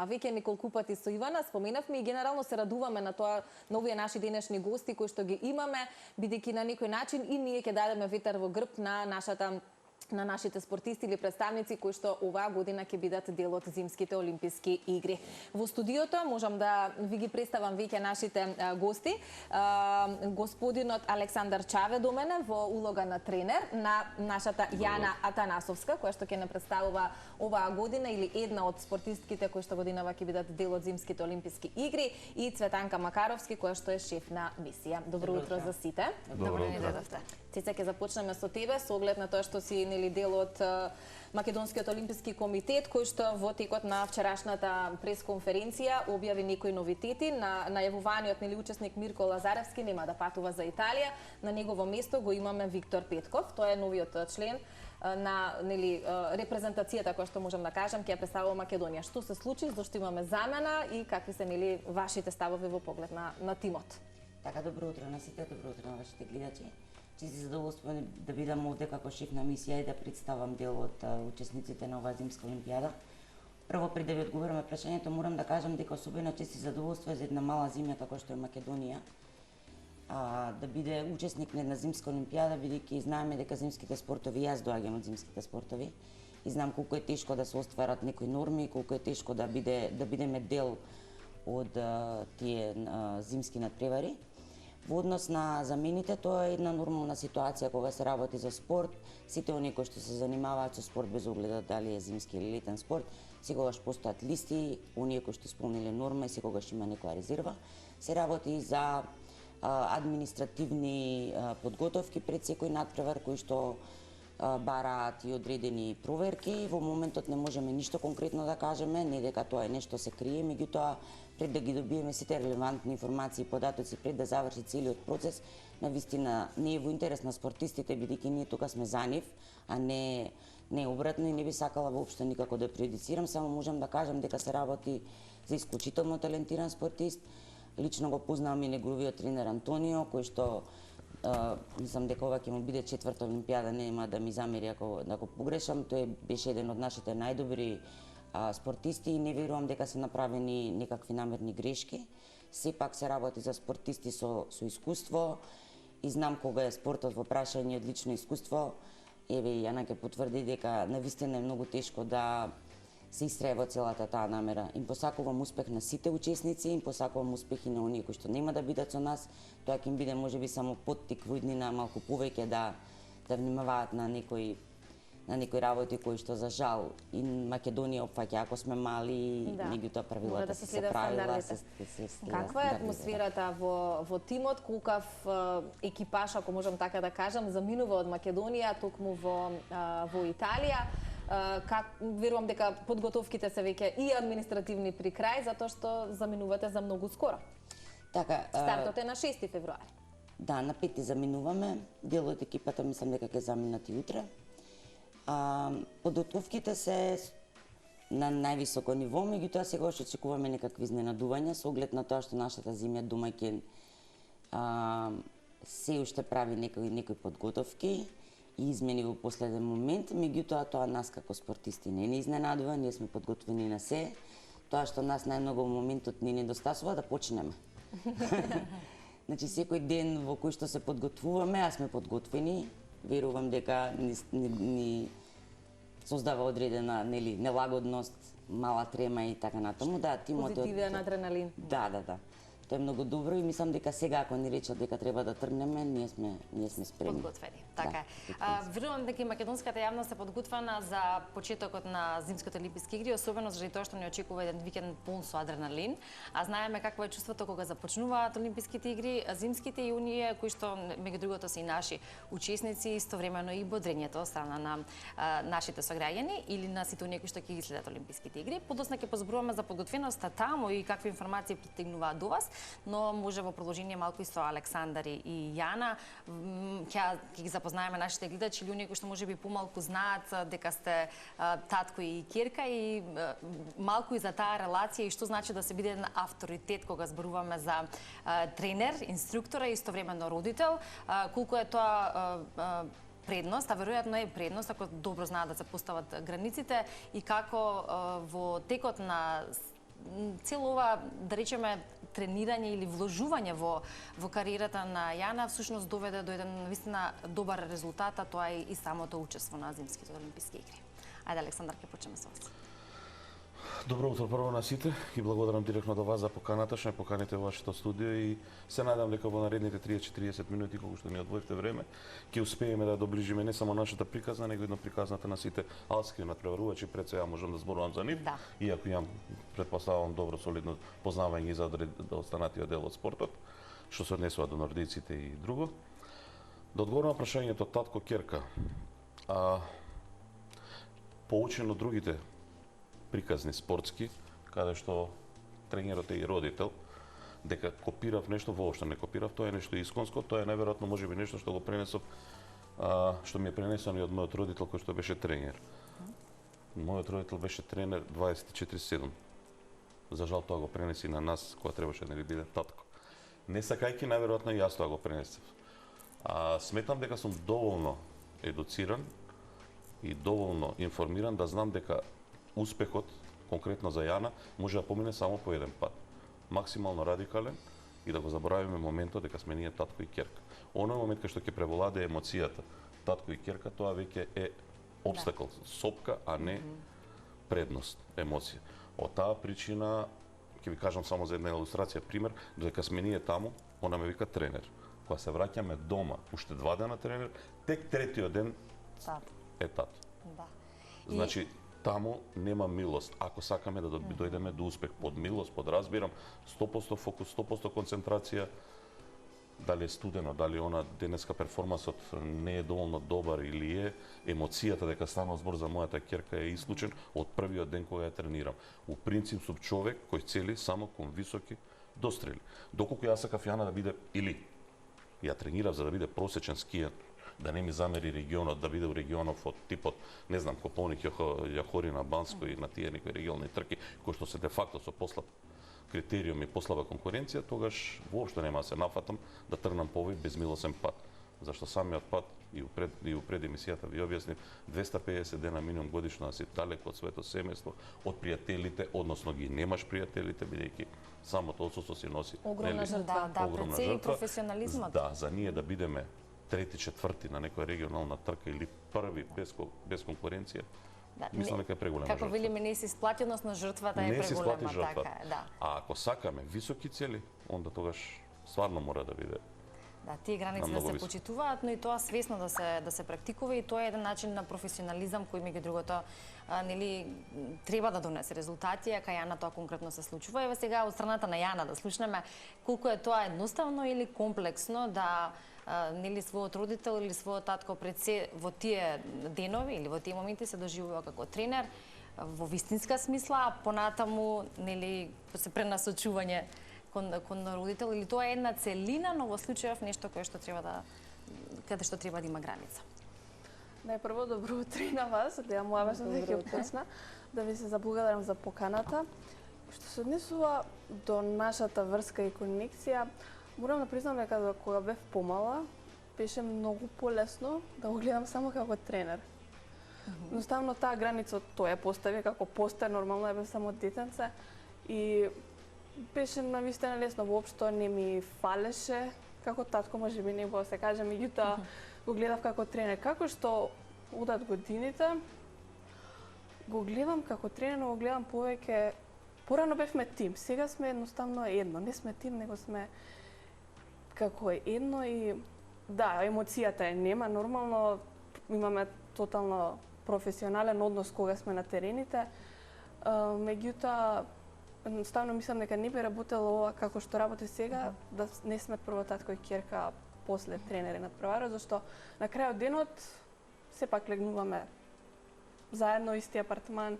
тема. Веќе неколку пати со Ивана споменавме и генерално се радуваме на тоа, на овие наши денешни гости кои што ги имаме, бидејќи на некој начин и ние ќе дадеме ветер во грб на нашите спортисти или представници кои што оваа година ќе бидат дел од Зимските олимписки игри. Во студиото можам да ви ги представам веќе нашите гости. Господинот Александар Чаве до мене во улога на тренер, на нашата Јана Атанасовска, која што ќе не представува оваа година или една од спортистките кои што годинава ќе бидат дел од Зимските олимписки игри, и Цветанка Макаровски која што е шеф на мисија. Добро утро за сите. Добро ни дојдовте. Цеца, ќе започнеме со тебе со оглед на тоа што си дел од Македонскиот олимписки комитет, кој што во текот на вчерашната пресконференција објави некои новитети. На најавуваниот учесник Мирко Лазаревски нема да патува за Италија. На негово место го имаме Виктор Петков. Тоа е новиот член на репрезентацијата која што можам да кажам ќе ја представува Македонија. Што се случи, зашто имаме замена и какви се вашите ставови во поглед на тимот? Така, добро утро на сите, добро утро на вашите гледачи. Че си задоволство да бидам овде како шеф на мисија и да представам дел од учесниците на оваа Зимска олимпијада. Прво, пред да ви одговорам на прашањето, морам да кажам дека особено че си задоволство за една мала земја како што е Македонија, да биде учесник на една Зимска олимпијада, бидејќи знаеме дека зимските спортови, јас доаѓам од зимските спортови и знам колку е тешко да се остварат некои норми, колку е тешко да бидеме дел од тие зимски надпревари. Во однос на замените, тоа е една нормална ситуација кога се работи за спорт. Сите оние кои што се занимаваат со спорт без оглед дали е зимски или летен спорт, секогаш постојат листи, оние кои што исполниле норма и секогаш има некоја резерва. Се работи за административни подготовки пред секој надпревар кои што бараат и одредени проверки. Во моментот не можеме ништо конкретно да кажеме, не дека тоа е нешто се крие, меѓутоа пред да ги добиеме сите релевантни информации и податоци, пред да заврши целиот процес, навистина не е во интерес на спортистите, бидејќи ние тука сме за нив, а не обратно, и не би сакала воопшто никако да преюдицирам, само можам да кажам дека се работи за исклучително талентиран спортист. Лично го познавам и неговиот тренер Антонио, кој што мислам дека ова ќе му биде четврта олимпијада, нема да ми замери ако го погрешам. Тој беше еден од нашите најдобри спортисти и не верувам дека се направени некакви намерни грешки. Сепак се работи за спортисти со искуство и знам кога е спортот во прашање од лично искуство. Еве и Јана ќе потврди дека навистина е многу тешко да се истрае во целата таа намера. Им посакувам успех на сите учесници, им посакувам успех и на оние кои што нема да бидат со нас. Тоа ќе им биде можеби само поттик во иднина малку повеќе да внимаваат на некои работи кои што за жал и Македонија опфаќа, ако сме мали, меѓутоа правилата се правила. Каква е атмосферата во тимот, колкав екипаж, ако можам така да кажам, заминува од Македонија токму во Италија? Верувам дека подготовките се веќе и административни при крај, затоа што заминувате за многу скоро. Така, стартот е на 6 февруари. Да, на 5 заминуваме. Дел од екипата мислам дека ќе заминат и утре. Подготовките се на највисоко ниво, меѓутоа сега што очекуваме некакви изненадувања со оглед на тоа што нашата земја домаќин се уште прави некои подготовки и измени во последен момент, меѓутоа тоа нас како спортисти не ни изненадува, ние сме подготвени на се. Тоа што нас најмногу во моментот ни недостасува да почнеме. Значи секој ден во кој што се подготвуваме, а сме подготвени, верувам дека ни создава одредена нелагодност, мала трема и така натаму. Да, тимот позитивен адреналин. Да. Тоа е многу добро и мислам дека сега ако ни речат дека треба да тргнеме, ние сме спремни. Подготвени. Така е. Верувам дека и македонската јавност е подготвена за почетокот на Зимските олимписки игри, особено заради тоа што ни очекува еден викенд полн со адреналин. А знаеме какво е чувството кога започнуваат олимписките игри, зимските, и оние кои што меѓу другото се и наши учесници, истовремено и бодрението од страна на нашите сограѓани или на сите оние кои што ќе ги следат олимписките игри. Подоцна ќе позборуваме за подготвеноста таму и какви информации пристигнуваат до вас, но може во продолжение малку и со Александар и Јана ќе ги запознаеме нашите гледачи или оние кои што можеби помалку знаат дека сте татко и ќерка, и малку и за таа релација и што значи да се биде еден авторитет кога зборуваме за тренер, инструктора и истовремено родител, колку е тоа предност, а веројатно е предност ако добро знаат да се постават границите, и како во текот на цело ова, да речеме, тренирање или вложување во кариерата на Јана всушност доведе до еден навистина добар резултат, а тоа е и самото учество на Зимските олимписки игри. Ајде, Александар, ќе почнеме со вас. Добро утро прво на сите и благодарам директно до вас за поканата, што ме поканите во вашето студио и се надам дека во наредните 30-40 минути колку што ни одвоивте време, ќе успееме да доближиме не само нашата приказна, него и приказната на сите алски надпреварувачи. Пред се ја можам да зборувам за нив, Да. иако имам претпоставувам добро солидно познавање и за останатиот дел од спортот, што се однесува до нордиците и друго. Да одговорам на прашањето татко ќерка. Поучен од другите приказни спортски, каде што тренерот е и родител, дека копирав нешто, воопшто не копирав, тоа е нешто исконско, тоа е најверојатно можеби нешто што го пренесов, што ми е пренесено и од мојот родител кој што беше тренер. Мојот родител беше тренер 24/7. За жал тоа го пренеси на нас кога требаше да ни биде татко. Не сакајќи најверојатно и јас тоа го пренесев. Сметам дека сум доволно едуциран и доволно информиран да знам дека успехот, конкретно за Јана, може да помине само по еден пат. Максимално радикален и да го заборавиме моментот дека сме ние татко и ќерка. Оној момент кај што ќе превладае емоцијата, татко и ќерка, тоа веќе е обстакл, сопка, а не предност, емоција. Од таа причина, ќе ви кажам само за една илустрација, пример, додека сме ние таму, она ме вика тренер. Кога се враќаме дома, уште 2 дена тренер, тек третиот ден е тато. Да. Значи, таму нема милост. Ако сакаме да дојдеме до успех, под милост, под разбирам, 100% фокус, 100% концентрација, дали е студено, дали она денеска перформансот не е доволно добар или е емоцијата дека станува збор за мојата ќерка е исклучен од првиот ден кога ја тренирам. У принцип сум човек кој цели само кон високи дострели. Доколку јас сакав Јана да биде или ја тренирав за да биде просечен скијер, да не ми замери регионот, да биде у регионов од типот, не знам, Кополник, Јахорина, Банско и на тие некои регионални трки, кои што се де факто со послаб критериум и послаба конкуренција, тогаш воопшто нема да се нафатам да тргнам по овој безмилосен пат. Зашто самиот пат и пред емисијата ви објаснив, 250 дена минимум годишно да си далеко од своето семејство, од пријателите, односно ги немаш пријателите, бидејќи самото отсуство си носи огромна жртва. Да, огромна пред се и жртва. професионализмот. Да, за ние да бидеме трети, четврти на некоја регионална трка или први без конкуренција, Да, мислам дека е преголема како жртва. велиме, не се исплати, односно жртвата е Не се исплати преголема, жртвата. така е, да. А ако сакаме високи цели, онда тогаш стварно мора да биде. Да, тие граници да многу се високо. почитуваат, но и тоа свесно да се практикува и тоа е еден начин на професионализам кој меѓу другото нели треба да донесе резултати, а кај Јана тоа конкретно се случува. Еве сега од страната на Јана да слушнеме колку е тоа едноставно или комплексно да нели својот родител или својот татко пред се во тие денови или во тие моменти се доживува како тренер во вистинска смисла, а понатаму нели се пренасочување кон родител или тоа е една целина, но во случајов нешто кое што треба да каде што треба да има граница. Најпрво добро утро и на вас, да ја муаваш да ќе почна, да ви се заблагодарам за поканата. Што се однесува до нашата врска и конекција, морам да признам дека кога бев помала, беше многу полесно да го гледам само како тренер. Едноставно таа граница тоа ја постави како постер, нормално ја бев само детенце и беше навистина лесно, воопшто не ми фалеше, како татко можеби не го се каже, меѓутоа го гледав како тренер. Како што одат годините, го гледам како тренер, но го гледам повеќе. Порано бевме тим, сега сме едноставно едно. Не сме тим, него сме како едно и да, емоцијата е нема, нормално имаме тотално професионален однос кога сме на терените. Меѓутоа, едноставно мислам дека не би работело ова како што работи сега, да не сме прво татко и ќерка, а после тренери на превара, зашто на крајот денот сепак легнуваме заедно исти апартман,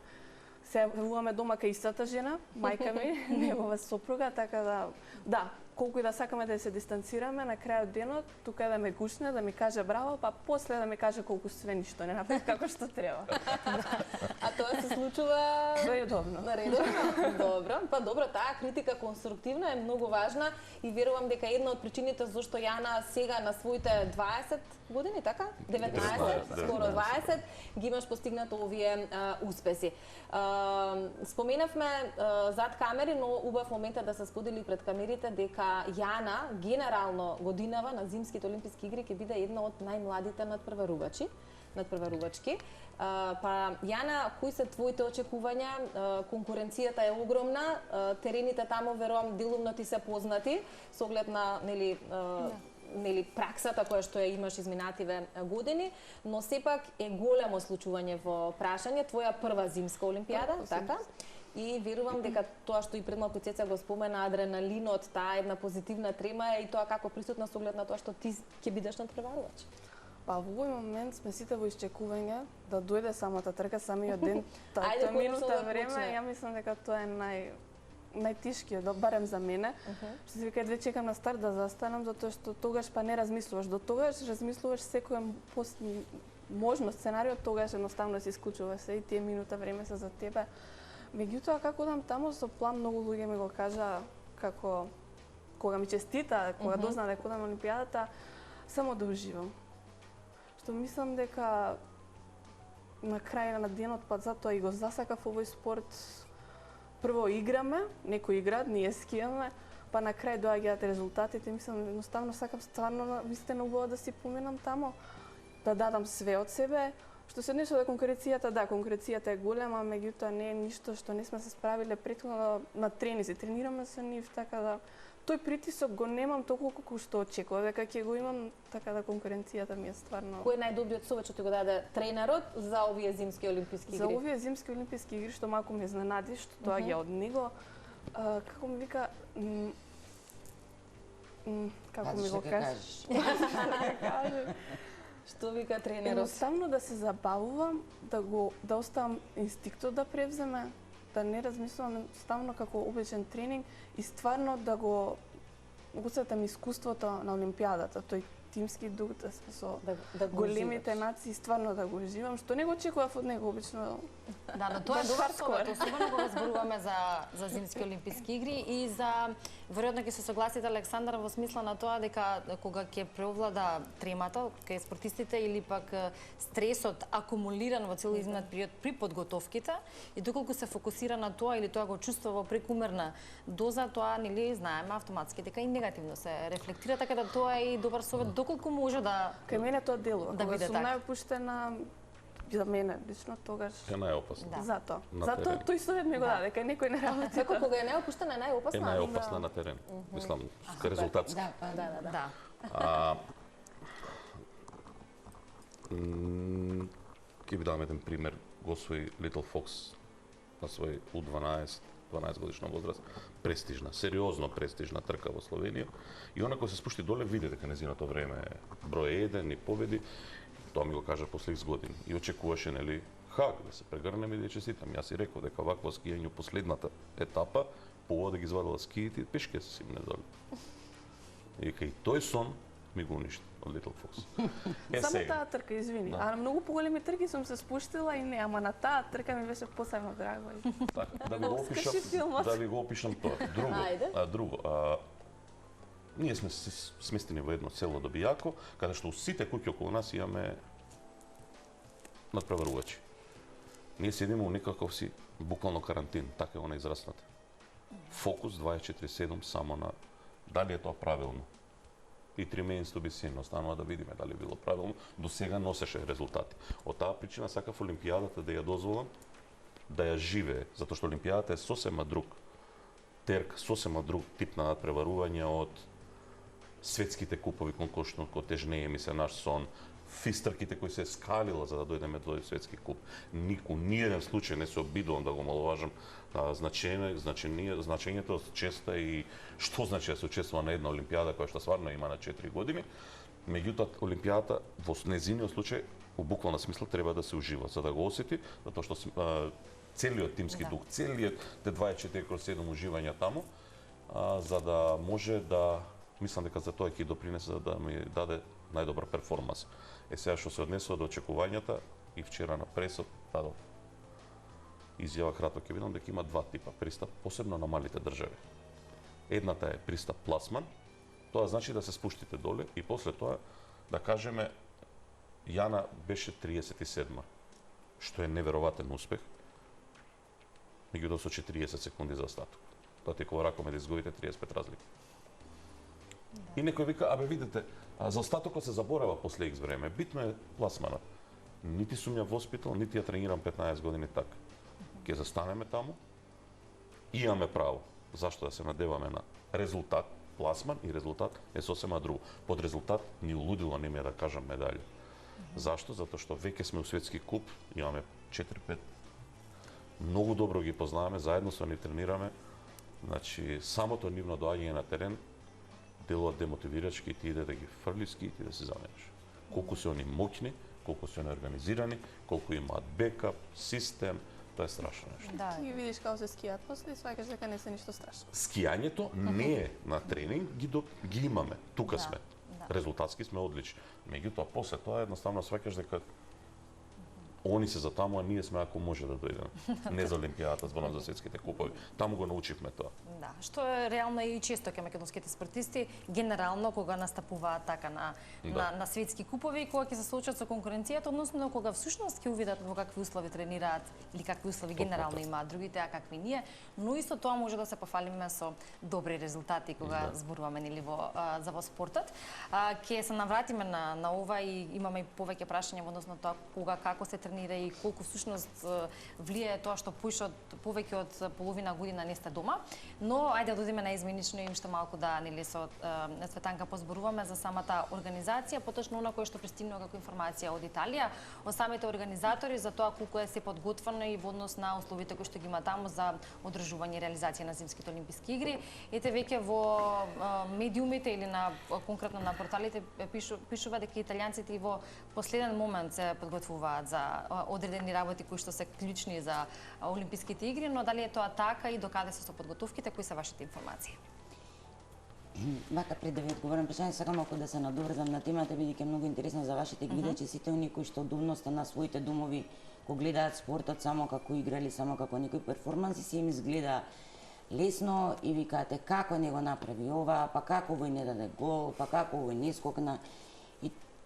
се јавуваме дома кај истата жена, мајка ми, негова сопруга, така да, колку и да сакаме да се дистанцираме, на крајот денот, тука е да ме гушне, да ми каже браво, па после да ми каже колку све ништо не направи како што треба. А тоа се случува Редовно. Редовно. Добро, па добро, таа критика конструктивна е многу важна и верувам дека една од причините зашто Јана сега на своите 20 години, така? 19, скоро 20, ги имаш постигнато овие успеси. Споменавме зад камери, но убав момент е да се сподели пред камерите дека Јана генерално годинава на Зимските олимписки игри ќе биде една од најмладите надпреварувачки. Па Јана, кои се твоите очекувања? Конкуренцијата е огромна, терените таму верувам делумно ти се познати со оглед на праксата која што ја имаш изминативе години, но сепак е големо случување во прашање, твоја прва зимска олимпијада, така? И верувам дека тоа што и пред малку Цеца го спомена, адреналинот, таа една позитивна трема и тоа како присутна со оглед на тоа што ти ќе бидеш надпреварувач. Па во овој момент сме сите во исчекување да дојде самата трка, самиот ден, тоа минута време, ја мислам дека тоа е најтешкиот, барем за мене. Што се вика, едве чекам на старт да застанам, затоа што тогаш па не размислуваш. До тогаш размислуваш секој можно сценарио, тогаш едноставно се исклучува се и тие минута време се за тебе. Меѓутоа, како одам таму со план, многу луѓе ми го кажа како кога ми честита, кога дознаа дека одам на олимпијадата, само да уживам. Што мислам дека на крај на денот, па затоа и го засакав овој спорт. Прво играме, некои играат, ние скијаме, па на крај доаѓаат резултатите. Мислам, едноставно сакам стварно вистина убаво да си поминам таму, да дадам све од себе. Што се однесува до конкуренцијата, да, конкуренцијата е голема, меѓутоа не е ништо што не сме се справиле претходно на тренизи. Тренираме со нив, така да тој притисок го немам толку колку што очекував дека ќе го имам, така да конкуренцијата ми е стварно. Кој е најдобриот совет што ти го даде тренерот за овие зимски олимписки игри? За овие зимски олимписки игри што малку ме изненади што доаѓа од него, како ми вика, како ми го кажеш? Што вика тренерот? Едноставно да се забавувам, да оставам инстинктот да превземе, да не размислувам ставно како обичен тренинг и стварно да го усетам искуството на олимпијадата, тој тимски дух со големите нации, стварно да го уживам, што не го очекував од него обично. Да, но тоа е добар совет, особено кога зборуваме за зимски олимписки игри и за веројатно ќе се согласите Александар во смисла на тоа дека кога ќе преовлада тремата кај спортистите или пак стресот акумулиран во цел изминат период при подготовките и доколку се фокусира на тоа или тоа го чувства во прекумерна доза, тоа нели знаеме автоматски дека и негативно се рефлектира, така да тоа е и добар совет доколку може да кај мене тоа делува. Да кога биде сум така. најопуштена, за мене лично тогаш Е најопасно. Да. затоа. На Затоа терен. тој совет ми го даде, кај некој не работи. Како кога е неопуштена, е најопасна? Е најопасна на терен. Мислам, резултатски. Да, па да. да. Ќе ви дам еден пример. Го освои Little Fox на свој U12, 12 годишна возраст. Престижна, сериозно престижна трка во Словенија. И она кој се спушти доле види дека незиното време е број 1 и победи. Тоа ми го кажа после X години. И очекуваше, нели, хак, да се прегрнеме и да честитам. Јас си реков дека вакво скијање последната етапа, по да ги извадила скиите и пешке се симне доле. И кај тој сон ми го уништи од Little Fox. Само таа трка, извини. Да. А на многу поголеми трки сум се спуштила и не, ама на таа трка ми беше посебно драго. Така, да ви го Скажи опишам, филмот. да ви го опишам тоа. Друго, ние сме се сместени во едно село до Бијако, каде што у сите куќи околу нас имаме надпреварувачи. Ние седиме у некаков си буквално карантин, така е она израсната. Фокус 24/7 само на дали е тоа правилно. И remains to be seen, останува да видиме дали било правилно. До сега носеше резултати. Од таа причина сакав олимпијадата да ја дозволам, да ја живее, затоа што олимпијадата е сосема друг терк, сосема друг тип на надпреварување од светските купови конкурсно кој тежнее ми се наш сон, фистрките кои се скалила за да дојдеме до тој светски куп. Ниеден случај не се обидувам да го маловажам значењето од честа и што значи да се учествува на една олимпијада која што стварно има на 4 години. Меѓутоа олимпијадата во незиниот случај во буквална смисла треба да се ужива за да го осети, затоа што целиот тимски дух, целиот 24/7 уживање таму, за да може да, мислам дека за тоа ќе допринесе да ми даде најдобар перформанс. Сега што се однесува до очекувањата, и вчера на пресот дадов изјава кратко ќе видам дека има два типа пристап, посебно на малите држави. Едната е пристап пласман, тоа значи да се спуштите доле и после тоа да кажеме Јана беше 37-ма, што е неверојатен успех. Меѓутоа со 40 секунди за остаток. Тоа ти кога ракоме да изгубите 35 разлика. Да. И некој вика, абе видите, за остатокот се заборава после X време. Битно е пласманот. Нити сум ја воспитал, нити ја тренирам 15 години така. Ќе застанеме таму, имаме право. Зашто да се надеваме на резултат, пласман и резултат е сосема друго. Под резултат ни улудило не ме да кажам медаља. Зашто? Затоа што веќе сме у светски куп, имаме 4-5. Многу добро ги познаваме, заедно со ни тренираме. Значи, самото нивно доаѓање на терен делува демотивирачки и ти иде да ги фрлиски и ти да се замениш. Колку се они моќни, колку се они организирани, колку имаат бекап, систем, тоа е страшно нешто. Да. Ти ги видиш како се скијат после и сваќаш дека не се ништо страшно. Скијањето не е на тренинг, ги имаме, тука сме. Резултатски сме одлични. Меѓутоа, после тоа едноставно сваќаш дека они се за таму, а ние сме ако може да дојдеме. Не за Олимпијадата, зборам за светските купови. Таму го научивме тоа. Да, што е реално и често кај македонските спортисти, генерално кога настапуваат така на светски купови и кога ќе се соочат со конкуренцијата, односно кога всушност ќе увидат во какви услови тренираат или какви услови генерално имаат другите, а какви ние, но исто тоа може да се пофалиме со добри резултати кога зборуваме нели за спортот. Ќе се навратиме на ова и имаме и повеќе прашања односно тоа кога како се тренира и колку всушност влијае тоа што повеќе од половина година не сте дома. Но ајде да одиме на изменично и уште малку да нели со Цветанка позборуваме за самата организација, поточно она кое што пристигнува како информација од Италија, од самите организатори за тоа колку е се подготвено и во однос на условите кои што ги има таму за одржување и реализација на зимските олимписки игри. Ете веќе во медиумите или конкретно на порталите пишува дека италијанците и во последен момент се подготвуваат за одредени работи кои што се клучни за олимписките игри, но дали е тоа така и докаде се со подготовките, кои се вашите информации? Вака пред да ви одговорам прашање, сакам малку да се надоврзам на темата, бидејќи е многу интересно за вашите гледачи, сите оние кои што удобноста на своите домови го гледаат спортот само како игра или само како некој перформанс и се им изгледа лесно и викате како не го направи ова, па како овој не даде гол, па како овој не скокна.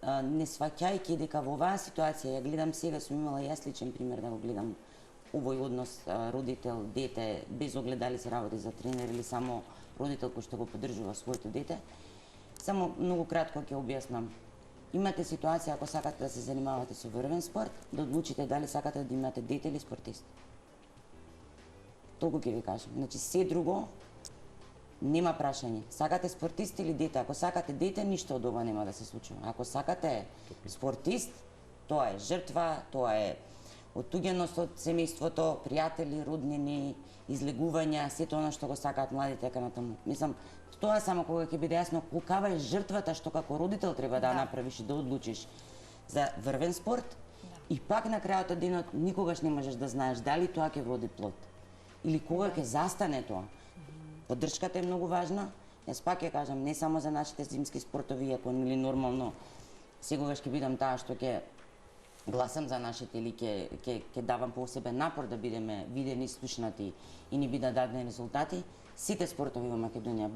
Не сваќајќи дека во оваа ситуација, ја гледам сега, сум имала јас личен пример да го гледам овој однос родител, дете, без огледали се работи за тренер или само родител кој што го поддржува своето дете. Само многу кратко ќе објаснам. Имате ситуација ако сакате да се занимавате со врвен спорт, да одлучите дали сакате да имате дете или спортист. Толку ќе ви кажам. Значи се друго нема прашање. Сакате спортист или дете? Ако сакате дете, ништо од ова нема да се случува. Ако сакате спортист, тоа е жртва, тоа е оттуѓеност од семејството, пријатели, роднини, излегувања, сето она што го сакаат младите дека на таму. Мислам, тоа само кога ќе биде јасно колкава е жртвата што како родител треба да направиш и да одлучиш за врвен спорт, и пак на крајот од денот никогаш не можеш да знаеш дали тоа ќе води плод или кога ќе застане тоа. Поддршката е многу важна. Јас пак ќе кажам, не само за нашите зимски спортови, ако нели нормално сегогаш ќе бидам таа што ќе гласам за нашите или ќе давам посебен напор да бидеме видени, слушнати и ни бидат дадени резултати. Сите спортови во Македонија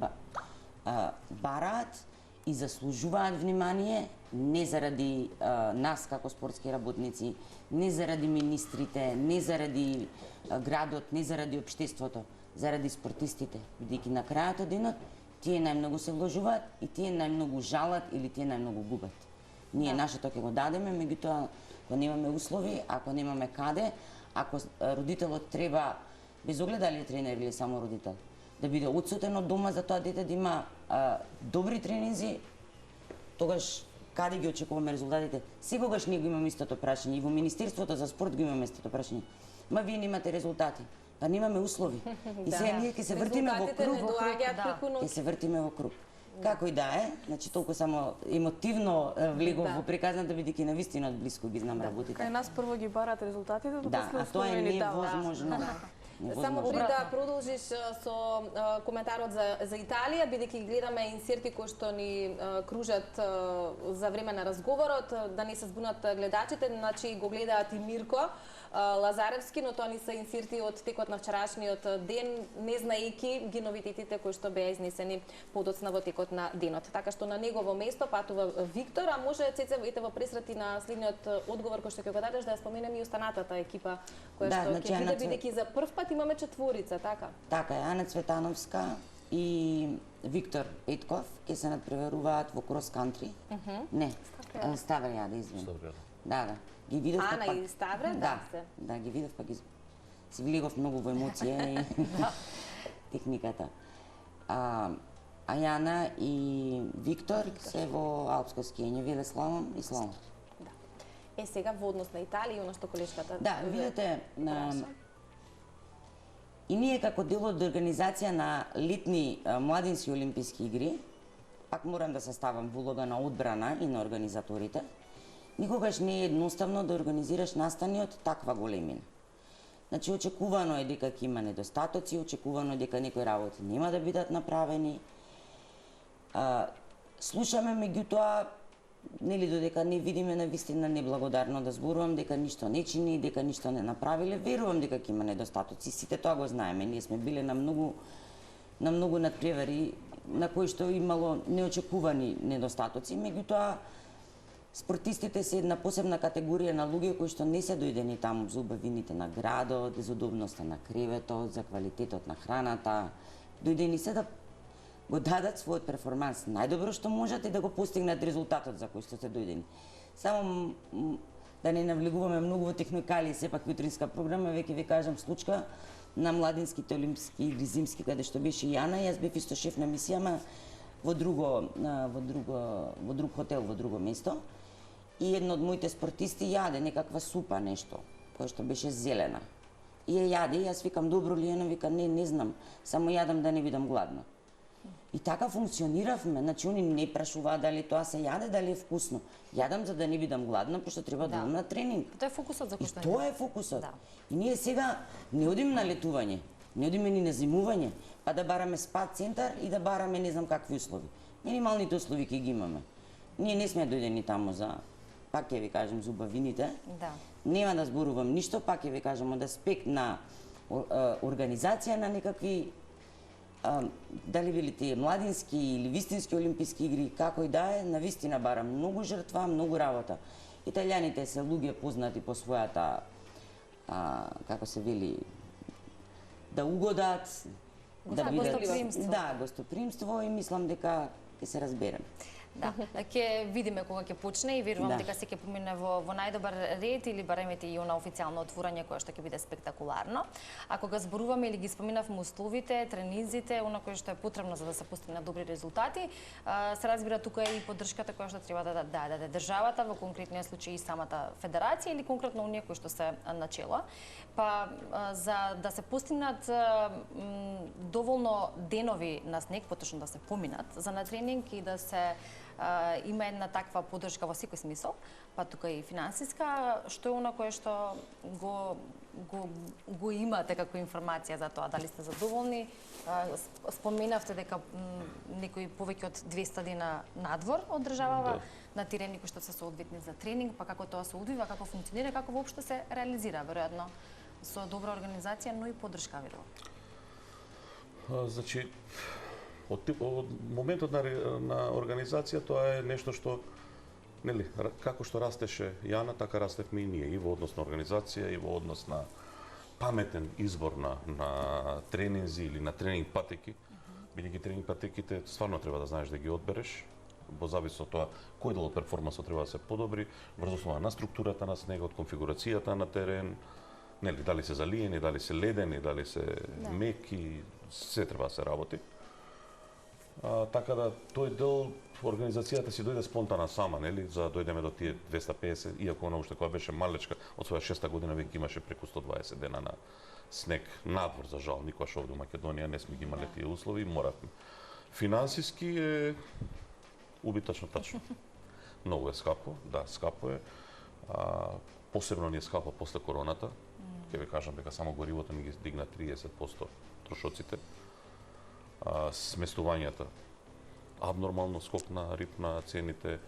бараат и заслужуваат внимание, не заради нас како спортски работници, не заради министрите, не заради градот, не заради општеството, заради спортистите, бидејќи на крајот од денот тие најмногу се вложуваат и тие најмногу жалат или тие најмногу губат. Ние нашето ќе го дадеме, меѓутоа ако немаме услови, ако немаме каде, ако родителот треба без огледали тренер или само родител да биде отсутен од дома за тоа дете да има добри тренинзи, тогаш каде ги очекуваме резултатите? Секогаш ние го имаме истото прашање и во Министерството за спорт го имаме истото прашање. Ма вие немате резултати. Па немаме услови. И сега ние ќе се вртиме во круг. Ќе се вртиме во круг. Како и да е, значи толку само емотивно влегов во приказната, бидејќи навистина од блиску ги знам работите. Кај нас прво ги барат резултатите, да, а тоа е невозможно. Само пред да продолжиш со коментарот за Италија, бидејќи гледаме инсерти кои што ни кружат за време на разговорот, да не се збунат гледачите, значи го гледаат и Мирко Лазаревски, но тоа ни се инсерти од текот на вчерашниот ден, не знаејќи ги новитетите кои што беа изнесени подоцна во текот на денот. Така што на негово место патува Виктор, а може Цеце ете во пресрати на следниот одговор кој што ќе го дадеш да ја споменеме и останатата екипа која што ќе биде, бидејќи за прв пат имаме четворица, така? Така е, Ана Цветановска и Виктор Петков ќе се надпреваруваат во крос кантри. Не, Ставрија, да извинам. Да. Ги видов Ана пак... и Ставре, да, ги видов па ги се влегов многу во емоција и техниката. А Јана и Виктор се во алпско скијање, велеслалом и слалом. Да. Сега во однос на Италија и она што колешката. Да, видите, и ние како дел од организација на летни младински олимписки игри, пак морам да се ставам во улога на одбрана и на организаторите. Никогаш не е едноставно да организираш настани од таква големина. Значи, очекувано е дека ќе има недостатоци, очекувано е дека некои работи нема да бидат направени. Слушаме меѓутоа, нели додека не видиме навистина неблагодарно да зборувам дека ништо не чини, дека ништо не направиле, верувам дека ќе има недостатоци, сите тоа го знаеме. Ние сме биле на многу надпревари на кои што имало неочекувани недостатоци, меѓутоа спортистите се една посебна категорија на луѓе кои што не се дојдени таму за убавините на градот, за удобноста на креветот, за квалитетот на храната. Дојдени се да го дадат својот перформанс најдобро што можат и да го постигнат резултатот за кој што се дојдени. Само да не навлегуваме многу во техникали, сепак јутринска програма, веќе ви кажам случка на младинските олимписки игри зимски, каде што беше Јана, јас бев исто шеф на мисијама во друг хотел, во друго место. И едно од моите спортисти јаде некаква супа нешто, која што беше зелена. И ја јаде, и јас викам, добро ли е, вика, не знам, само јадам да не бидам гладна. И така функциониравме, значи они не прашуваат дали тоа се јаде, дали е вкусно. Јадам за да не бидам гладна, пошто треба да одам на тренинг. Тоа е фокусот за кој што. И тоа е фокусот. И ние сега не одиме на летување, не одиме ни на зимување, па да бараме спа центар и да бараме не знам какви услови. Минималните услови ќе ги имаме. Ние не сме дојдени таму за, пак ќе ви кажам, за убавините. Да. Нема да зборувам ништо, пак ќе ви кажам од аспект на организација на некакви дали били тие младински или вистински олимписки игри, како и да е, навистина барам многу жртва, многу работа. Италијаните се луѓе познати по својата, како се вели, да угодат, да бидат, гостопримство и мислам дека ќе се разбереме. Да, ќе видиме кога ќе почне и верувам дека се ќе помине во најдобар ред или баремете и она официјално отворање кое што ќе биде спектакуларно. А кога зборуваме или ги споминавме условите, тренинзите, она кое што е потребно за да се постигнат добри резултати, се разбира тука и поддршката која што треба да даде државата, во конкретниот случај и самата федерација или конкретно оние кои што се начело. Па за да се постигнат доволно денови на снег, поточно да се поминат за на тренинг и да се има една таква поддршка во секој смисол, па тука и финансиска, што е она кое што го имате како информација за тоа, дали сте задоволни? Споменавте дека некои повеќе од 200 дена надвор одржавава на терени кои што се соодветни за тренинг, па како тоа се одвива, како функционира, како воопшто се реализира, веројатно со добра организација, но и поддршка, верувам. Значи, од моментот на организација тоа е нешто што, нели, како што растеше Јана, така растевме и ние, и во однос на организација, и во однос на паметен избор на тренинзи или на тренинг патеки, бидејќи тренинг патеките стварно треба да знаеш да ги одбереш, во завис од тоа кој дел од перформансот треба да се подобри, врз основа на структурата на снегот, конфигурацијата на терен, нели, дали се залиени, дали се ледени, дали се меки, се треба да се работи. Така да тој дел организацијата си дојде спонтана сама, нели, за да дојдеме до тие 250, иако она уште која беше малечка, од своја 6-та година веќе имаше преку 120 дена на снег надвор, за жал, никогаш овде во Македонија не сме ги имале тие услови, моравме. Финансиски е убитачно тачно. Многу е скапо, да, скапо е. Посебно ни е скапо после короната. Ќе ви кажам дека само горивото ни ги дигна 30% трошоците. Сместувањата, абнормално скок на риб на цените,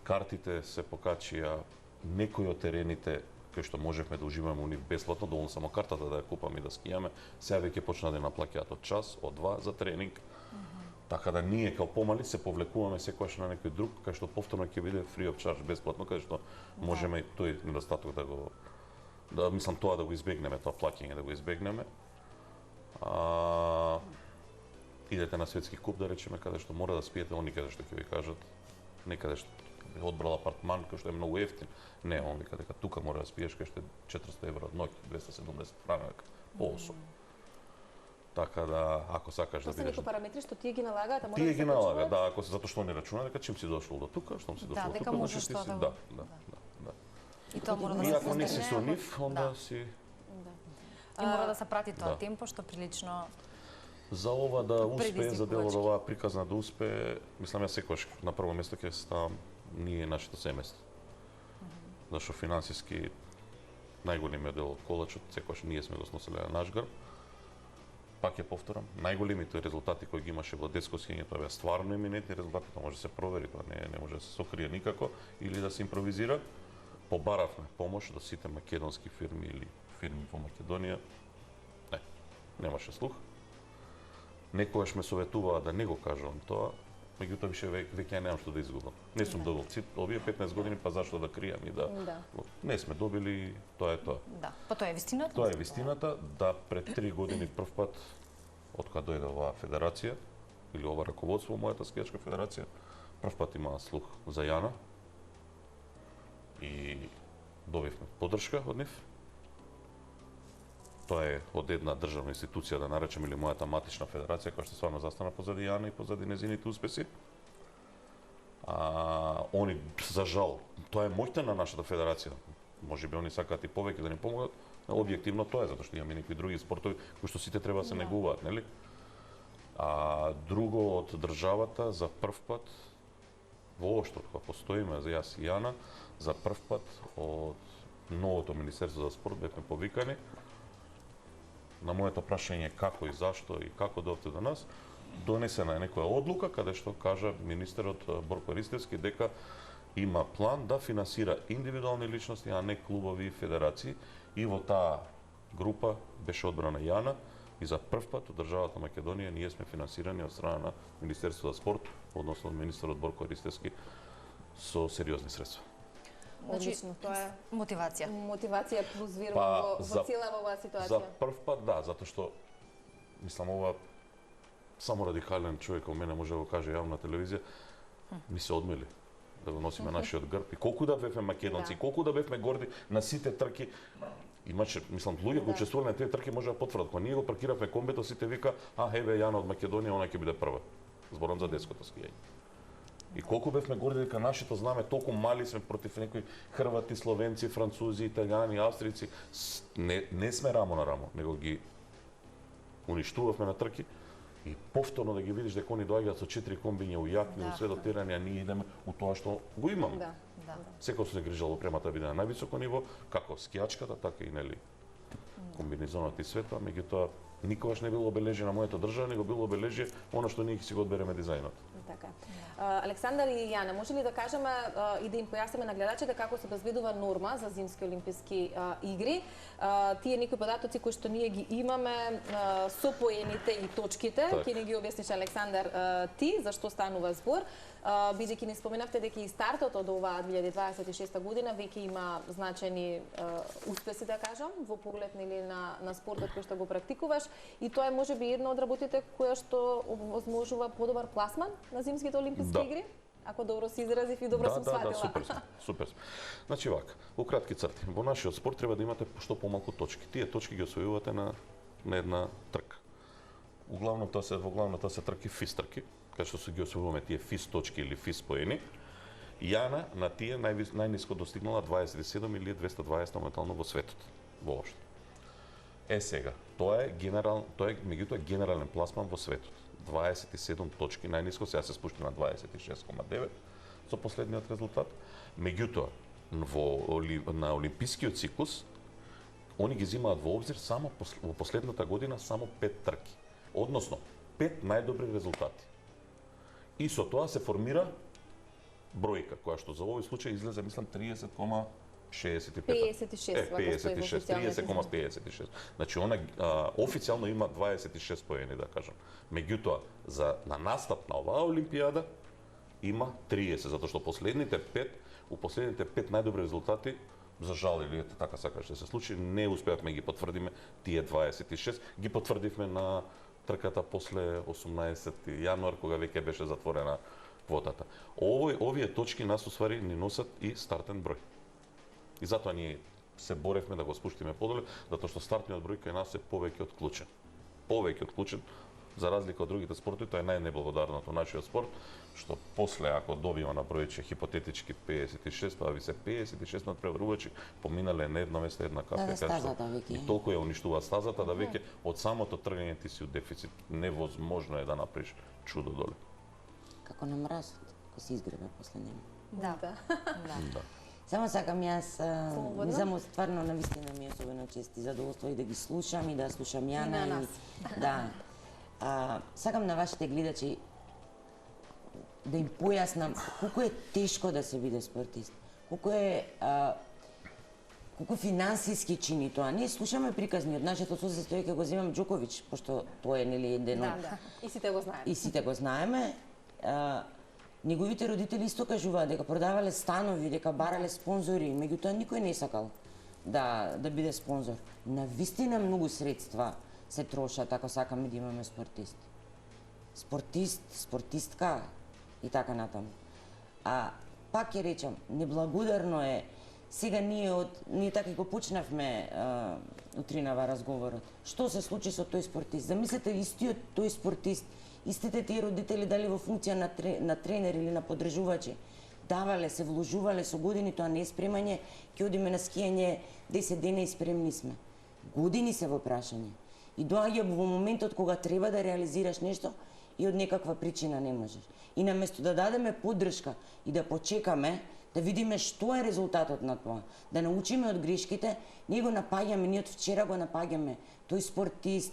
картите се покачија, некои од терените кои што можевме да уживаме у нив бесплатно, доволно само картата да ја купаме и да скијаме, сега веќе почна да наплаќаат од час, од два за тренинг. Така да ние као помали се повлекуваме секогаш на некој друг, кај што повторно ќе биде free of charge бесплатно, кај што можеме тој недостаток мислам тоа да го избегнеме, тоа плаќање да го избегнеме. Идете на светски куп, да речеме, каде што мора да спиете они каде што ќе ви кажат, некаде што одбрал апартман кој што е многу ефтин. Не, он вика дека тука мора да спиеш кај што е 400 евро од ноќ, 270 франак по осо. Така да, ако сакаш да бидеш... Тоа се некои параметри што тие ги налагаат, а мора тие да се ги налагаат, да, ако се затоа што они рачунаат дека чим си дошол до тука, штом си дошол до тука, можеш ти тоа си, да. И тоа мора да се ако не си со нив, онда си И мора да се прати тоа темпо што прилично за ова да успее, за дел од оваа приказна да успее, мислам јас секогаш на прво место ќе ставам ние нашето семејство. Зашто финансиски најголемиот дел од колачот секогаш ние сме го сносиле на наш грб. Пак ја повторам, најголемите резултати кои ги имаше во детско скијање, тоа беа стварно еминентни резултати, тоа може да се провери, тоа не може да се сокрие никако или да се импровизира. Побаравме помош до сите македонски фирми или фирми во Македонија. Немаше слух. Некогаш ме советуваа да не го кажувам тоа, меѓутоа веќе немам што да изгубам. Не сум добил овие 15 години, па зашто да кријам и да. Не сме добили, тоа е тоа. Да, па тоа е вистината. Тоа е вистината, да пред 3 години првпат откога дојде оваа федерација или ова раководство мојата скијачка федерација, првпат имаа слух за Јана и добивме поддршка од нив. Тоа е од една државна институција, да наречем, или мојата матична федерација, која што стварно застана позади Јана и позади незините успеси. Они, за жал, тоа е моќта на нашата федерација. Може би они сакаат и повеќе да ни помогат. Објективно тоа е, затоа што имаме некои други спортови кои што сите треба да се негуваат, нели? Друго од државата за првпат воопшто кога постоиме за јас и Јана, за првпат од новото Министерство за спорт бевме повикани. На моето прашање како и зашто и како дојде до нас, донесена е некоја одлука каде што кажа министерот Борко Ристевски дека има план да финансира индивидуални личности, а не клубови и федерации. И во таа група беше одбрана Јана и за првпат од државата Македонија ние сме финансирани од страна на Министерството за спорт, односно министерот Борко Ристевски, со сериозни средства. Одлично, тоа е мотивација. Мотивација плюс вирува во цела оваа ситуација. За прв пат, да, затоа што мислам ова само радикален човек од мене може да го каже јавно на телевизија, ми се одмели да го носиме нашиот грб и колку да бевме македонци, колку да бевме горди на сите трки. Имаше, мислам, луѓе кои учествувале на тие трки може да потврдат. Кога ние го паркиравме комбето, сите вика, еве Јана од Македонија, она ќе биде прва. Зборам за детското скијање. И колку бевме горди дека нашето знаме, толку мали сме против некои хрвати, словенци, французи, италијани, австрици. Не сме рамо на рамо, него ги уништувавме на трки. И повторно да ги видиш дека они доаѓаат со 4 комбиња у јакни, у све дотирани, а ние идеме у тоа што го имаме. Секој се грижал опремата биде на највисоко ниво, како скијачката, така и нели комбинизонот и свето, меѓутоа никогаш не било обележено моето држава, него било обележие она што ние си го одбереме дизајнот. Така. Александар и Јана, може ли да кажеме и да им појасниме на гледачите како се обезбедува норма за зимски олимписки игри? Тие некои податоци кои што ние ги имаме со поените и точките, ќе ни ги објасниш Александар ти, зашто станува збор? Бидејќи ни споменавте дека и стартот од оваа 2026 година веќе има значени успеси, да кажам, во поглед на спортот кој што го практикуваш, и тоа е можеби една од работите која што овозможува подобар пласман на зимските олимписки игри? Ако добро се изразив и добро сум сватила. Да, супер. Значи вака, во кратки црти, во нашиот спорт треба да имате што помалку точки. Тие точки ги освојувате на една трка. Во главно тоа се трки физ трки, кај што се ги освојуваме тие физ точки или физ поени. Јана на тие најниско достигнала 27 или 220 моментално во светот, воопшто. Сега, тоа е меѓутоа генерален пласман во светот. 27 точки, најниско сега се спушти на 26,9 со последниот резултат. Меѓутоа, на олимпискиот циклус, они ги земаат во обзир само во последната година само 5 трки. Односно, 5 најдобри резултати. И со тоа се формира бројка, која што за овој случај излезе, мислам, 30,65. 56, вака стои во 50,56. Значи, она официјално има 26 поени, да кажам. Меѓутоа, на настап на оваа Олимпијада има 30, затоа што у последните 5 најдобри резултати, за жал или така сакаше да се случи, не успеавме ги потврдиме тие 26, ги потврдивме на трката после 18 јануар, кога веќе беше затворена квотата. Овие точки нас усвари ни носат и стартен број. И затоа ние се боревме да го спуштиме подоле, затоа што стартниот број кај нас е повеќе од клучен. Повеќе од клучен, за разлика од другите спортови, тоа е најнеблагодарното нашиот спорт, што после, ако добима на бројче хипотетички 56, тоа ви се 56 надпреварувачи, поминале на едно место една капка. Стазата веќе. И толку ја уништува стазата, да веќе од самото тргање ти си у дефицит. Невозможно е да направиш чудо доле. Како на мразот, кој се изгребе после него. Да. Да. Само сакам јас, само стварно навистина ми е особено чест и задоволство и да ги слушам и да слушам Јана. И на нас. Да. Сакам на вашите гледачи да им појаснам колку е тешко да се биде спортист. Колку финансиски чини тоа. Ние слушаме приказни од нашето соседство, ќе го земам Џоковиќ, пошто тој е нели еден од... Да. И сите го знаеме. И сите го знаеме. Неговите родители исто кажуваат дека продавале станови, дека барале спонзори, меѓутоа никој не сакал да биде спонзор. Навистина многу средства се трошат ако сакаме да имаме спортист. Спортист, спортистка и така натаму. Пак ќе речам, неблагодарно е сега ние така го почнавме утринава разговорот. Што се случи со тој спортист? Замислете истиот тој спортист, истите тие родители дали во функција на тренер или на поддржувачи, давале, се вложувале со години, тоа не е спремање, ќе одиме на скијање 10 дена и спремни сме. Години се во прашање. И доаѓа во моментот кога треба да реализираш нешто и од некаква причина не можеш. И наместо да дадеме поддршка и да почекаме, да видиме што е резултатот на тоа, да научиме од грешките, ние го напаѓаме, ние од вчера го напаѓаме, тој спортист,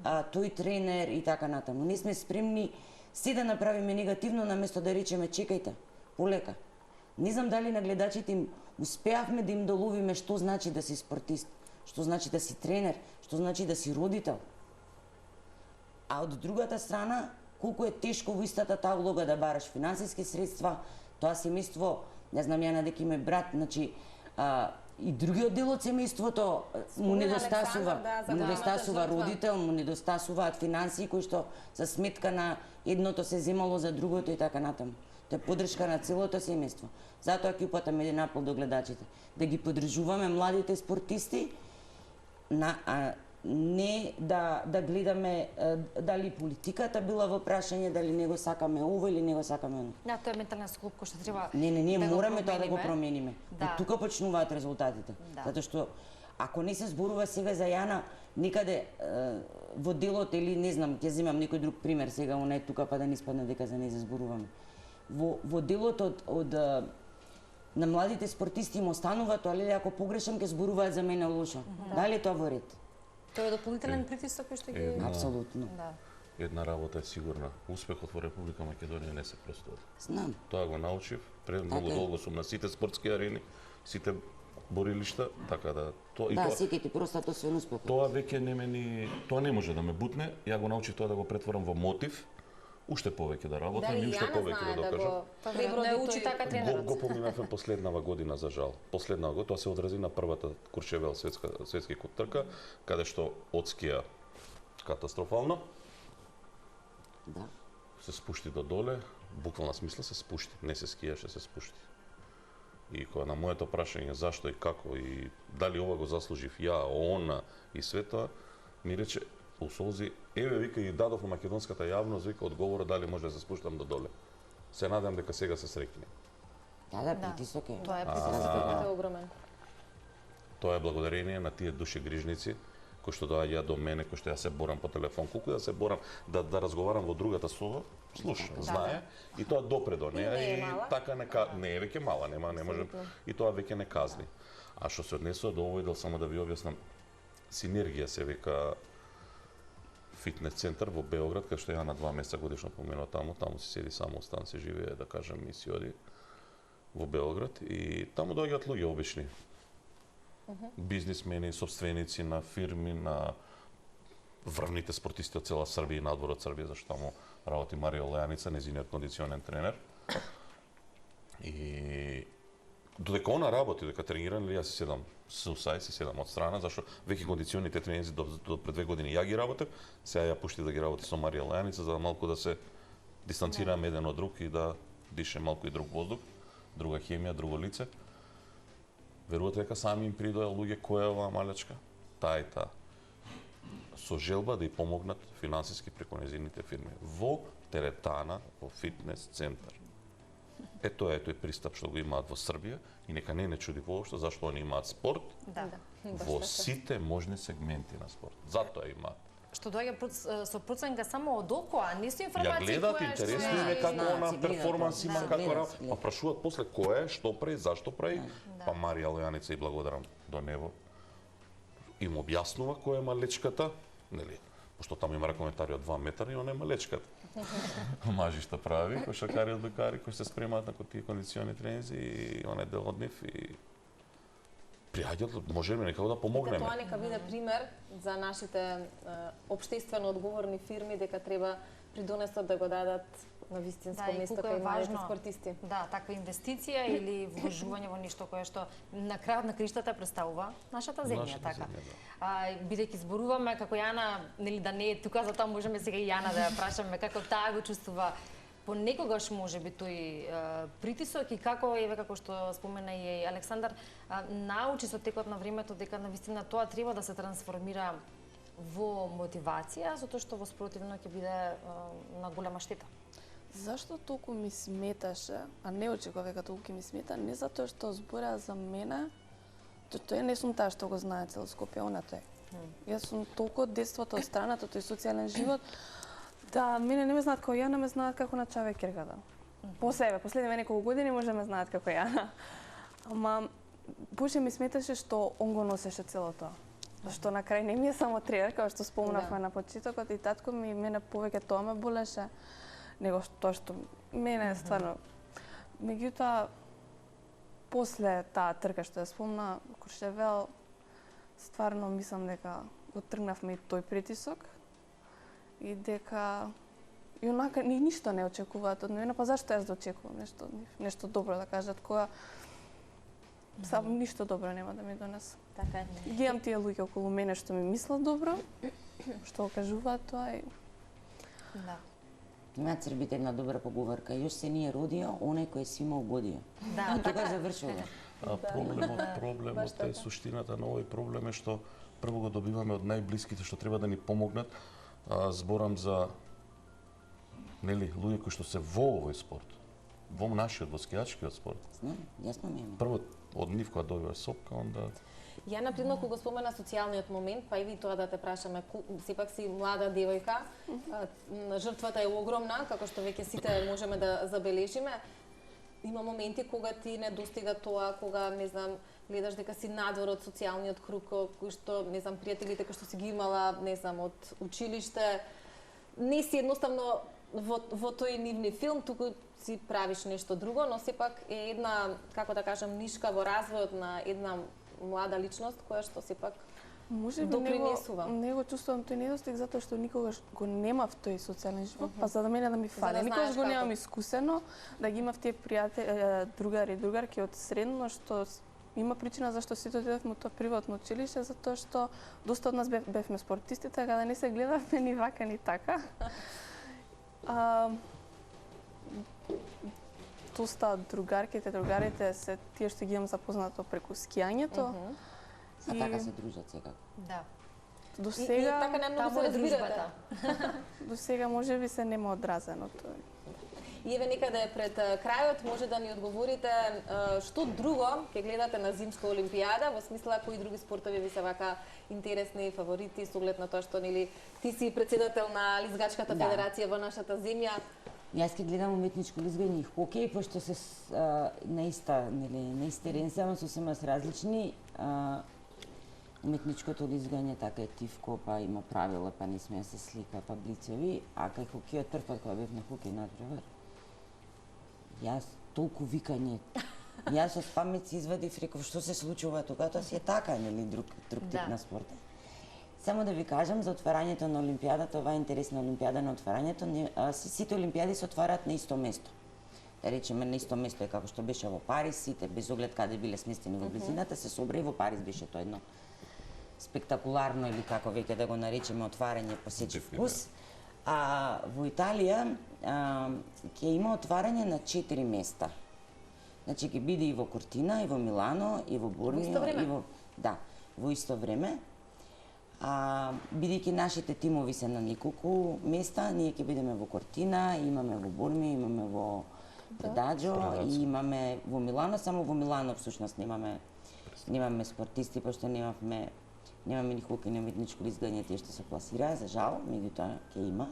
тој тренер и така натаму. Не сме спремни се да направиме негативно наместо да речеме чекајте, полека. Не знам дали на гледачите им успеавме да им доловиме што значи да си спортист, што значи да си тренер, што значи да си родител. А од другата страна, колку е тешко во истата таа улога да бараш финансиски средства, тоа семејство, не знам Јана дека има брат, значи и другиот дел од семејството му недостасува родител, му недостасуваат финансии кои што за сметка на едното се земало за другото и така натаму. Тоа е поддршка на целото семејство. Затоа ќе упатам еден апел до гледачите, да ги поддржуваме младите спортисти, не да гледаме дали политиката била во прашање, дали не го сакаме ово или не го сакаме оно. Да, тоа е ментален склоп кој што треба. Не, мораме тоа да го промениме. Да. Од тука почнуваат резултатите. Да. Затоа што ако не се зборува сега за Јана, некаде во делот или не знам, ќе земам некој друг пример сега, она е тука па да не испадне дека за не се зборуваме. Во делот од на младите спортисти им останува тоа, леле ако погрешам ќе зборуваат за мене лошо. Дали тоа во ред? Тоа е дополнителен притисок кој што ги... Апсолутно. Да. Една работа е сигурна. Успехот во Република Македонија не се простува. Знам. Тоа го научив, пред многу долго сум на сите спортски арени, сите борилишта, така да секој ти простато свен успех. Тоа веќе тоа не може да ме бутне. Ја го научив тоа да го претворам во мотив. Уште повеќе да работам и уште повеќе да докажам. Веројатно учи така тренерот. Го поминавме последнава година за жал. Последнава година тоа се одрази на првата Курчевел светски куп трка, каде што одскија катастрофално. Да. Се спушти до доле, буквална смисла се спушти, не се скијаше, се спушти. И кога на моето прашање зашто и како и дали ова го заслужив ја, она и све тоа, ми рече у солзи, еве вика и дадов на македонската јавност, вика одговорот дали може да се спуштам до доле. Се надам дека сега се среќне. Да, притисок е. Тоа е Притисокот е огромен. Тоа е благодарение на тие души грижници кои што доаѓаат до мене, кои што ја се борам по телефон, колку да се борам да разговарам во другата соба, слуша, знае, и тоа допре до неа и така не е веќе мала, не може, и тоа веќе не казни. А што се однесува до овој дел, само да ви објаснам, Синергија се века фитнес центар во Београд, кај што ја на 2 месеца годишно поминува таму се седи само стан, се живее, да кажем, и си оди во Београд и таму доаѓаат луѓе обични. Бизнисмени, собственици на фирми, на врвните спортисти од цела Србија и надвор од Србија, зашто таму работи Марија Лејаница, незиниот кондиционен тренер. И додека она работи, дека тренира, јас си седам сусај, си седам од страна, зашто веќе кондиционите тренинзи до пред 2 години ја ги работев, сега ја пуштив да ги работи со Марија Лејаница, за да малку да се дистанцираме еден од друг и да дише малку и друг воздух, друга хемија, друго лице. Верувате дека сами им придоја луѓе која е оваа малечка, таа и таа, со желба да ја помогнат финансиски преку незините фирми во теретана, во фитнес центар. Ето е тој пристап што го имаат во Србија и нека не чуди воопшто зашто они имаат спорт во сите можни сегменти на спорт. Затоа имаат. Што доаѓа со проценка само од око, а не со Ја информации гледат, која интересно е како Знаци, она гледат, перформанс има, да, како гледат. па прашуваат после кој е, што прави, зашто прави. Па Марија Лејаница и благодарам до него им објаснува која е малечката, нели? Пошто таму има коментари од 2 метра и она е малечката. Мажи што прави, кошакари, одбекари кои се спремаат на тие кондициони тренинзи и она е дел од нив и пријаѓаат, можеме некако да помогнеме. Тоа нека биде пример за нашите општествено одговорни фирми дека треба придонесот да го дадат на вистинско и место колку кај е малите важно, спортисти. Да, таква инвестиција или вложување во нешто кое што на крајот на криштата представува нашата земја, Нашата така. земја, Бидејќи зборуваме како Јана, нели да не е тука, затоа можеме сега и Јана да ја прашаме како таа го чувствува понекогаш можеби тој притисок и како еве како што спомена и Александар, научи со текот на времето дека навистина тоа треба да се трансформира во мотивација, затоа што во спротивно ќе биде на голема штета. Зашто толку ми сметаше, а не очекував дека толку ќе ми смета, не затоа што збора за мене, тоа не сум таа што го знае цел Скопје, она тој. Јас сум толку од детството од страната, тој социјален живот, да мене не ме знаат како Јана, ме знаат како на Чаве Киргада. По себе, последниве неколку години може ме знаат како Јана. Ама Буше ми сметаше што он го носеше цело тоа. Зашто на крај не ми е само тренер, како што спомнавме на почетокот, и татко ми мене повеќе тоа ме болеше него тоа што мене стварно. Меѓутоа после таа трка што ја спомна Куршевел, стварно мислам дека го тргнавме и тој притисок и дека и онака ништо не очекуваат од мене, па зашто јас да очекувам нешто добро да кажат кога само ништо добро нема да ми донесе. Така е. Ги имам тие луѓе околу мене што ми мислат добро, што кажуваат тоа и Да. Имаат Србите една добра поговорка, још се не е родио, онај кој си имал годио. Да, И тога завршува. Проблемот е суштината на овој проблем е што прво го добиваме од најблиските што треба да ни помогнат. Зборам за луѓе кои што се во овој спорт, во нашиот, во скијачкиот спорт. Знам, јасно ми е. Прво од нив кога добива сопка, онда Ја например кога го спомена социјалниот момент, па и ви тоа да те прашаме, сепак си млада девојка, жртвата е огромна, како што веќе сите можеме да забележиме. Има моменти кога ти не достига тоа, кога не знам, гледаш дека си надвор од социјалниот круг, кој што не знам пријателите кои што си ги имала, не знам, од училиште, не си едноставно во тој нивни филм, туку си правиш нешто друго, но сепак е една, како да кажам, нишка во развојот на една млада личност која што сепак може би допринесува. Не го чувствувам тој недостиг затоа што никогаш го немав тој социјален живот, па за да мене да ми да фали. Никогаш знаеш го немам како. искусено, да ги имав тие пријатели, другари и другарки од средно што има причина зашто сите отидовме во тоа приватно училиште, затоа што доста од нас бевме спортисти, така да не се гледавме ни вака ни така. Доста другарите се тие што ги имам запознато преку скијањето. А така се дружат секако. Да. До И сега така најмногу Таму се е разбирате. дружбата. До сега можеби се нема одразено тоа. И еве некаде пред крајот може да ни одговорите што друго ќе гледате на зимска олимпијада, во смисла кои други спортови ви се вака интересни, фаворити, со оглед на тоа што нели ти си председател на лизгачката Да. федерација во нашата земја. Јас ќе гледам уметничко лизгање и хокеј, пошто се на иста, нели, на исти терен, само сосема се различни. Уметничкото лизгање така е тивко, па има правила, па не смее да се слика, па блицеви, а кај хокејот прв пат кога бев на хокеј надпревар, јас толку викање, јас од памет си извадив, реков што се случува тука, тоа си е така, нели, друг тип на спорт. Само да ви кажам за отварањето на Олимпијадата, ова е интересна Олимпијада на отварањето, сите Олимпијади се отвараат на исто место. Да речеме на исто место е како што беше во Париз, сите без оглед каде биле сместени во близината, се собра и во Париз беше тоа едно спектакуларно или како веќе да го наречеме отварање по сечи вкус. А во Италија ќе има отварање на 4 места. Значи ќе биде и во Кортина, и во Милано, и во Бормио, и во исто време. Бидејќи нашите тимови се на неколку места, ние ќе бидеме во Кортина, имаме во Бормио, имаме во Предаџо и имаме во Милано, само во Милано всушност немаме спортисти, пошто немаме ни хокеј, ни уметничко лизгање, тие што се пласираа, за жал, меѓутоа ќе има.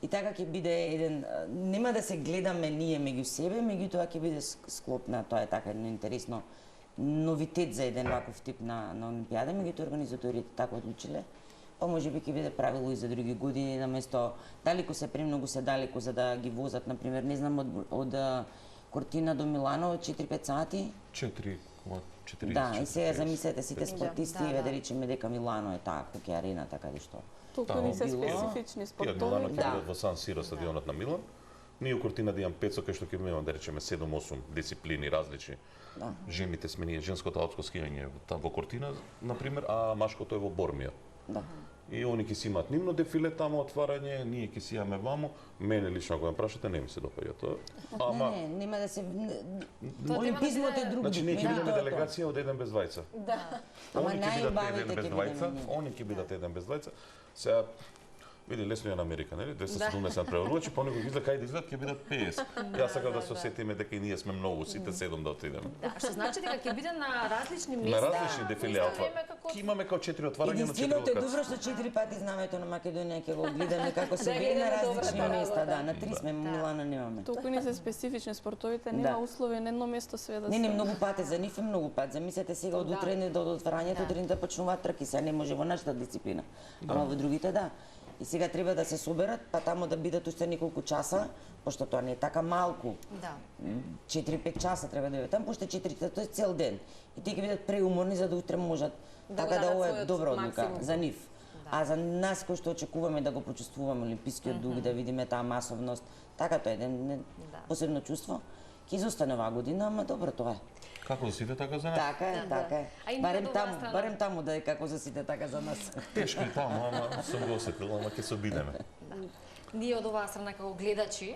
И така ќе биде еден, нема да се гледаме ние меѓу себе, меѓутоа ќе биде склоп на тоа е така едно интересно новитет за еден ваков тип на Олимпијада, меѓутоа организаторите така одлучиле. Па можеби ќе биде правило и за други години, наместо далеку се премногу се далеку за да ги возат, например, не знам, од Кортина до Милано 4-5 сати. 4,40. Да, и сега замислете сите спортисти, да речеме дека Милано е таа хокеј арената каде што. Толку ни се специфични спортови. Милано ќе бидат во Сан Сиро стадионот на Милан. Ние у Кортина да имам 500, кај што ќе имаме, да речеме, 7-8 дисциплини различни. Жените сме ние, женското алпско скијање во Кортина, например, а машкото е во Бормио. И они ќе си имаат нивно дефиле тамо, отварање, ние ќе си имаме вамо. Мене лично, ако ме прашате, не ми се допаѓа тоа. Не, нема да се... Олимпизмот е друг. Значи, ние ќе бидеме делегација од еден без двајца. Ама Они ќе бидат еден без двајца, ние. они ќе бидат еден без двајца. Сега, види, лесно е на Америка, нели? 270 преварувачи, понекогаш изглед кај да изглед ќе бидат 50. Јас сакам да се осетиме дека и ние сме многу, сите 7 да отидеме. Да, што значи дека ќе биде на различни места. На различни дефиле. Ќе имаме како 4 отварања на 4 Единственото е локации. добро што 4 пати знамето на Македонија ќе го гледаме како се бие на различни места, на 3 сме, Милано немаме. Толку ни се специфични спортовите, нема услови на едно место све да се... Не, многу пати, за нив е многу пат. Замислете сега од утре до отварањето, утре да почнуваат трки, сега не може во нашата дисциплина. Ама во другите да. И сега треба да се соберат, па тамо да бидат уште неколку часа, пошто тоа не е така малку. 4-5 часа треба да бидат там, пошто 4 тоа е цел ден. И тие ќе бидат преуморни за да утре можат. Така да ова е добра одлука за нив. А за нас кои што очекуваме да го почувствуваме олимпискиот дух, да видиме таа масовност, така тоа е еден посебно чувство. Ќе изостане оваа година, ама добро тоа е. Како за сите, така за нас. Така е, така е. Барем таму да е како за сите, така за нас. Тешко и таму, ама сум го осетил, ама ќе се обидеме. Ние од оваа страна како гледачи,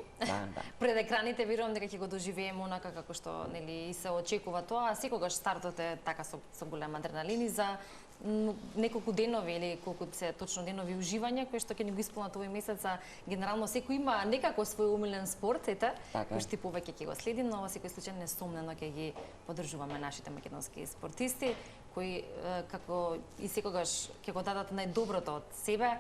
пред екраните верувам дека ќе го доживееме онака како што нели се очекува тоа, а секогаш стартот е така со голем адреналин и за неколку денови или колку се точно денови уживање кои што ќе ни го исполнат овој месец, генерално секој има некако свој умилен спорт, кој што повеќе ќе го следи, но во секој случај несомнено ќе ги поддржуваме нашите македонски спортисти кои како и секогаш ќе го дадат најдоброто од себе,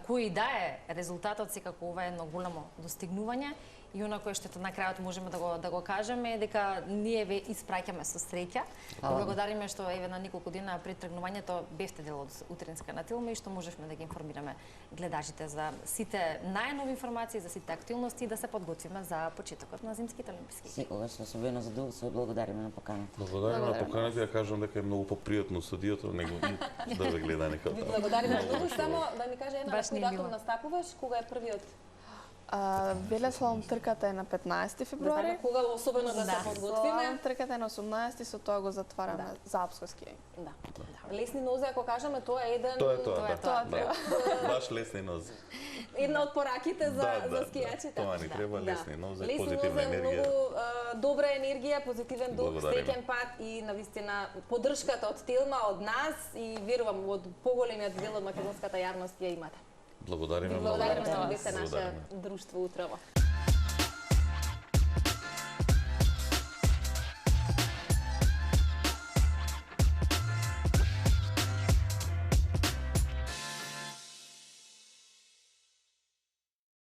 кој да е резултатот, секако ова е едно големо достигнување. И она кое што на крајот можеме да го кажеме е дека ние ве испраќаме со среќа. Благодариме што еве на неколку дена пред тргнувањето бевте дел од утринска на Телма и што можевме да ги информираме гледачите за сите најнови информации, за сите активности и да се подготвиме за почетокот на зимските олимписки. Секогаш особено задоволство благодариме на поканата. Благодариме на поканата, ја кажам дека е многу попријатно студиото, него да ве гледа некој. Благодариме многу, само да ни каже една кој датум настапуваш, кога е првиот? Велеслалом трката е на 15 февруари. Кога особено да се подготвиме? Трката е на 18, со тоа го затвараме за алпско скијање. Лесни нозе, ако кажеме, тоа е еден... Тоа треба. Баш лесни нозе. Една од пораките за скијачите. Тоа ни треба, лесни нозе, позитивна енергија. Лесни нозе, многу добра енергија, позитивен дух, среќен пат и навистина поддршката од Телма, од нас и верувам од поголемиот дел од македонската јавност ја имате. Благодариме. Благодариме што бидете наше друштво утрово.